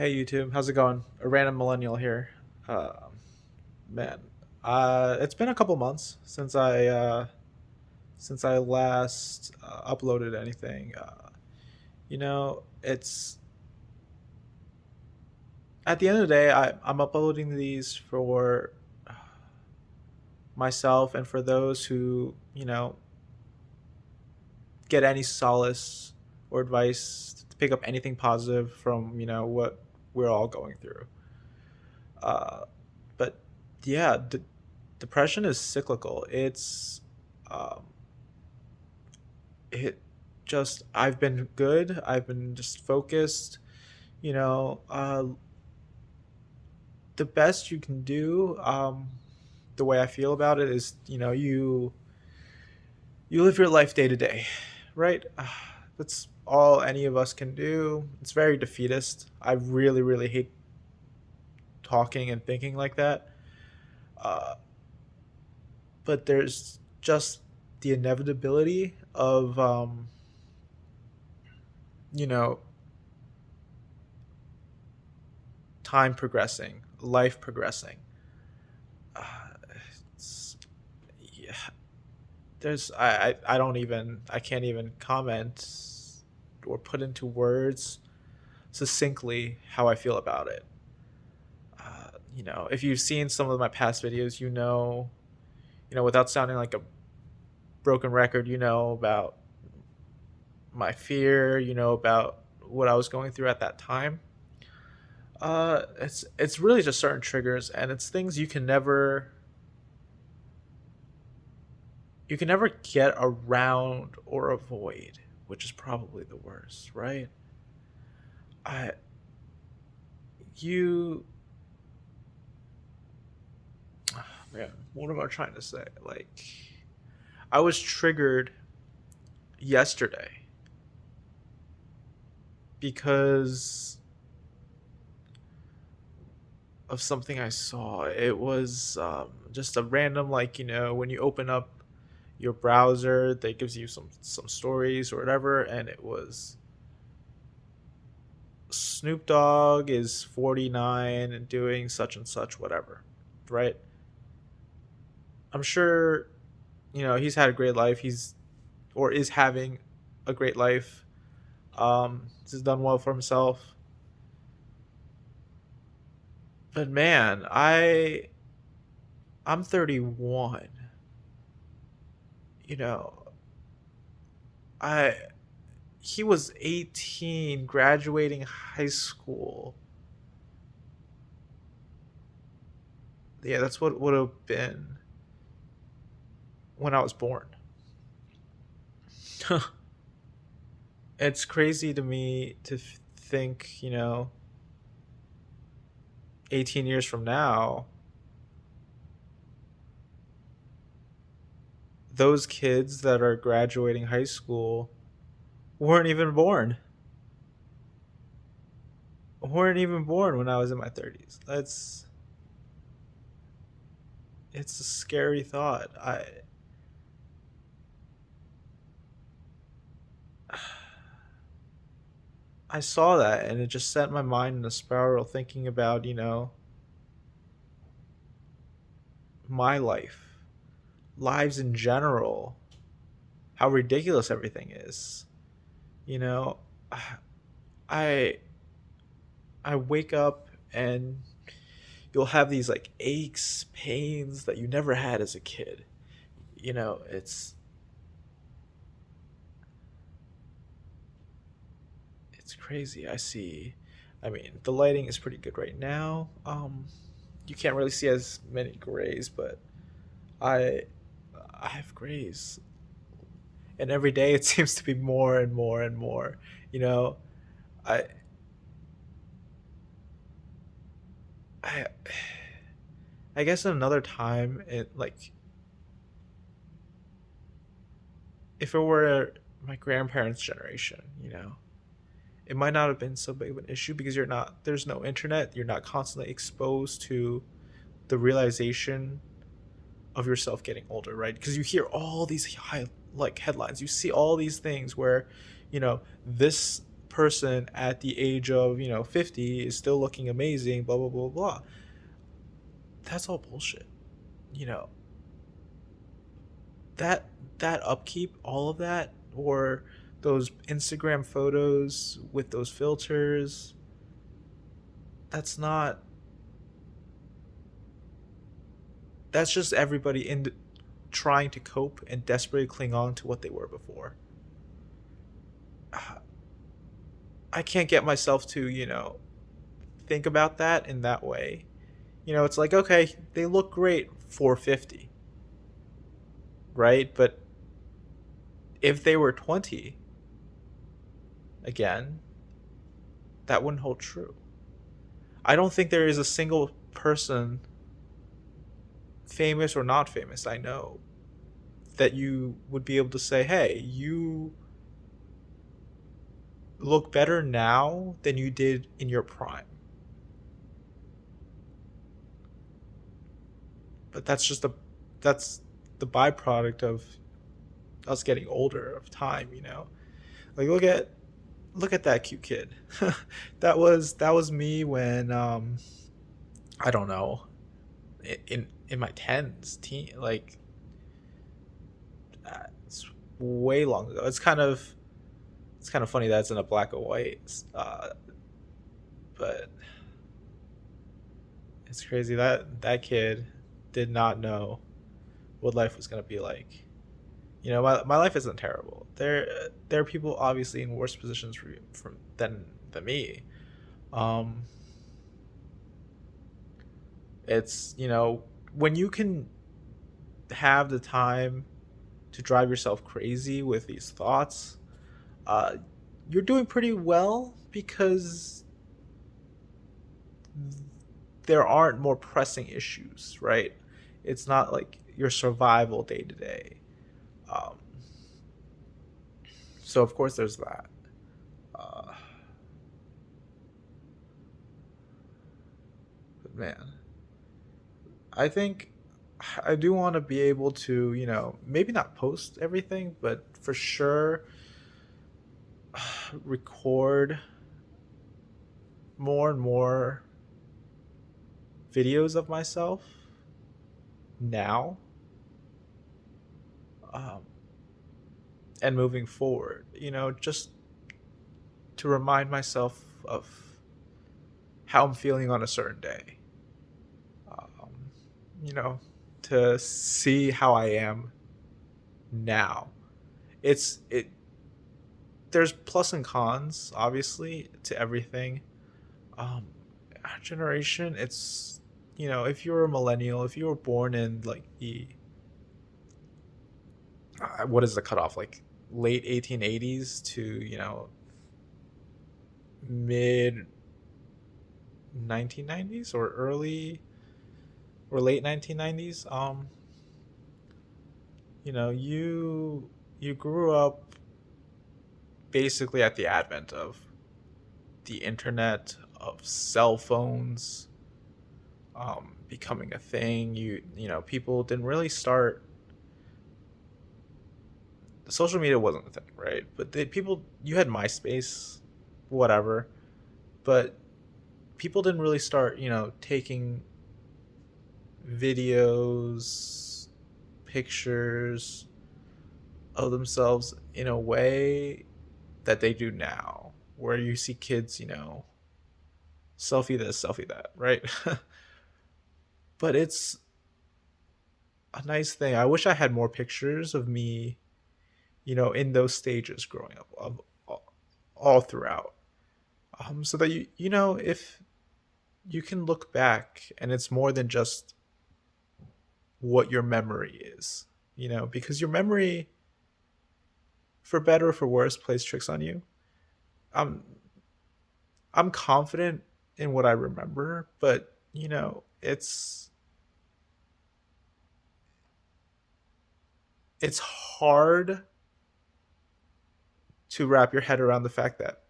Hey YouTube, how's it going? A random millennial here. Uh, man, it's been a couple months since I last uploaded anything. It's at the end of the day, I'm uploading these for myself and for those who get any solace or advice to pick up anything positive from what we're all going through. Uh, but yeah, depression is cyclical. Um, it just I've been good. I've been just focused. You know, the best you can do. The way I feel about it is, you live your life day to day, right? That's all any of us can do. It's very defeatist. I really, really hate talking and thinking like that. Uh, but there's just the inevitability of you know time progressing, life progressing. uh, it's, yeah, I don't even, I can't even comment or put into words succinctly how I feel about it. If you've seen some of my past videos, without sounding like a broken record, about my fear, about what I was going through at that time. It's really just certain triggers, and it's things you can never get around or avoid, which is probably the worst, right? I you Man, what am I trying to say? Like, I was triggered yesterday because of something I saw. It was just a random, like, when you open up your browser, that gives you some stories or whatever, and it was Snoop Dogg is 49 and doing such and such, whatever, right? I'm sure he's had a great life. He's or is having a great life. He's done well for himself. But man, I'm 31. You know, I he was 18, graduating high school. Yeah, that's what would have been when I was born. It's crazy to me to think, 18 years from now, those kids that are graduating high school weren't even born. Weren't even born when I was in my 30s. It's a scary thought. I saw that and it just set my mind in a spiral thinking about, my life, lives in general, how ridiculous everything is. You know, I I wake up and you'll have these like aches, pains that you never had as a kid. It's crazy. I mean, the lighting is pretty good right now. You can't really see as many grays, but I I have grays, and every day it seems to be more and more and more. You know, I I I guess another time, if it were my grandparents' generation, it might not have been so big of an issue because there's no internet, you're not constantly exposed to the realization of yourself getting older, right? Because you hear all these high, like, headlines, you see all these things where, this person at the age of 50 is still looking amazing, blah blah blah blah. That's all bullshit. You know, that that upkeep, all of that, or those Instagram photos with those filters, that's not that's just everybody trying to cope and desperately cling on to what they were before. I can't get myself to, think about that in that way. It's like, okay, they look great for 50, right? But if they were 20 again, that wouldn't hold true. I don't think there is a single person, famous or not famous, I know, that you would be able to say, hey, you look better now than you did in your prime. But that's the byproduct of us getting older, of time. Like, look at that cute kid. That was me when, I don't know, in my tens, like, it's way long ago. It's kind of funny that it's in a black and white, but it's crazy that that kid did not know what life was going to be like. My life isn't terrible. There are people obviously in worse positions than me. Um, it's when you can have the time to drive yourself crazy with these thoughts, uh, you're doing pretty well because there aren't more pressing issues, right? It's not like your survival day to day. Um, So of course there's that. Uh, but man, I think I do want to be able to, maybe not post everything, but for sure record more and more videos of myself now, um, and moving forward. Just to remind myself of how I'm feeling on a certain day. Um, you know, to see how I am now. It there's plus and cons obviously to everything. Um our generation, it's if you're a millennial, if you were born in like the what is the cutoff, like late 1880s to mid 1990s or early or late 1990s, you grew up basically at the advent of the internet, of cell phones, becoming a thing. People didn't really start. Social media wasn't a thing, right? But people, you had MySpace, whatever, but people didn't really start, taking videos, pictures of themselves in a way that they do now, where you see kids, selfie this, selfie that, right? But it's a nice thing. I wish I had more pictures of me, in those stages growing up, of all throughout, so that if you can look back and it's more than just what your memory is, because your memory, for better or for worse, plays tricks on you. I'm I'm confident in what I remember, but it's hard to wrap your head around the fact that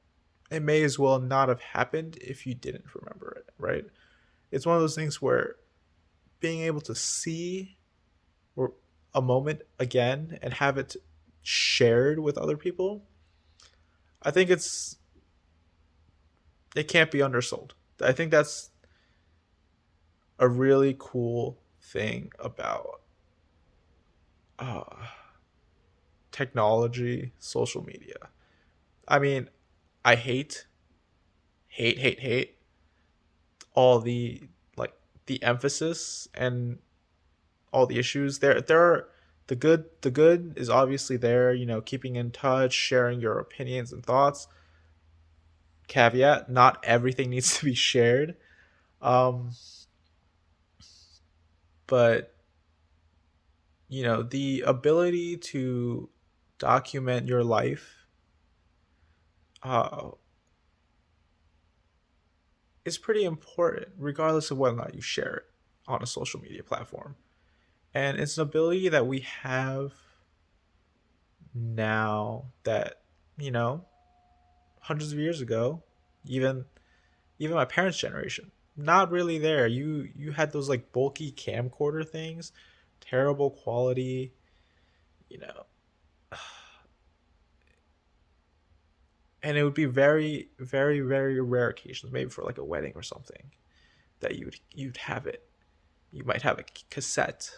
it may as well not have happened if you didn't remember it, right? It's one of those things where being able to see or a moment again and have it shared with other people, I think it's It can't be undersold. I think that's a really cool thing about uh, technology, social media. I mean, I hate all the like the emphasis and all the issues. There are the good is obviously there, keeping in touch, sharing your opinions and thoughts. Caveat, not everything needs to be shared. Um, but the ability to document your life uh, is pretty important, regardless of whether or not you share it on a social media platform. And it's an ability that we have now that, you know, hundreds of years ago, even even my parents' generation, not really there. You had those like bulky camcorder things, terrible quality, you know, and it would be very, very, very rare occasions, maybe for like a wedding or something, that you'd have it. You might have a cassette,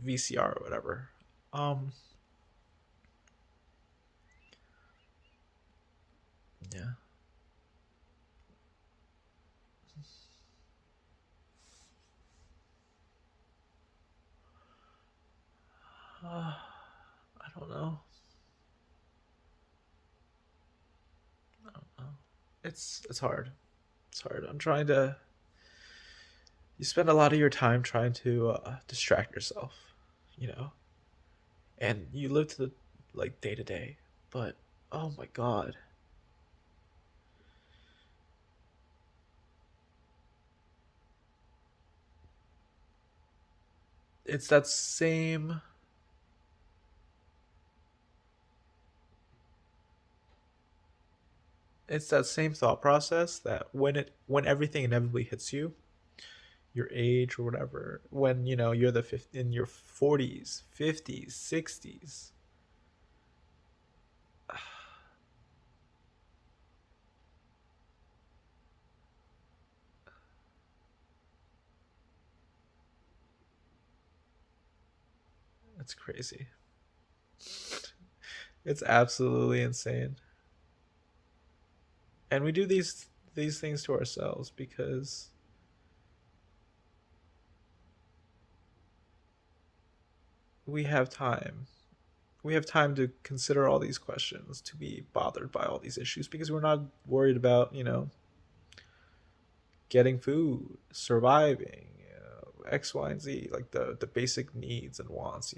VCR or whatever. Um, yeah. I don't know. I don't know. It's hard. It's hard. I'm trying to. You spend a lot of your time trying to distract yourself, you know, and you live to the like day to day. But oh my god, it's that same. It's that same thought process that when everything inevitably hits you, your age or whatever, when you're in your 40s, 50s, 60s. It's crazy. It's absolutely insane. And we do these things to ourselves because we have time. We have time to consider all these questions, to be bothered by all these issues because we're not worried about, getting food, surviving, X, Y, and Z, like the basic needs and wants.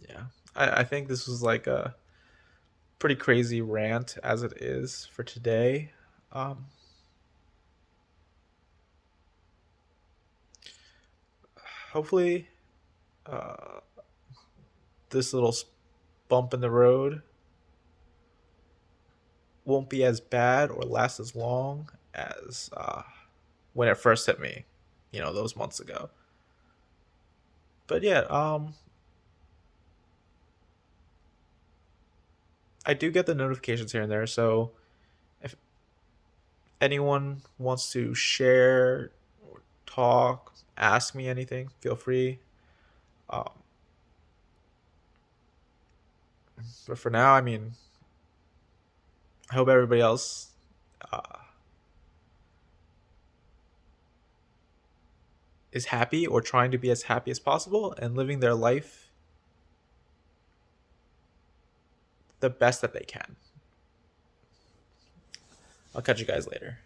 Yeah. I think this was like a pretty crazy rant as it is for today. Um, Hopefully, uh, this little bump in the road won't be as bad or last as long as when it first hit me, those months ago. But yeah, I do get the notifications here and there. So if anyone wants to share or talk, ask me anything, feel free. Um, but for now, I mean, I hope everybody else uh, is happy or trying to be as happy as possible and living their life the best that they can. I'll catch you guys later.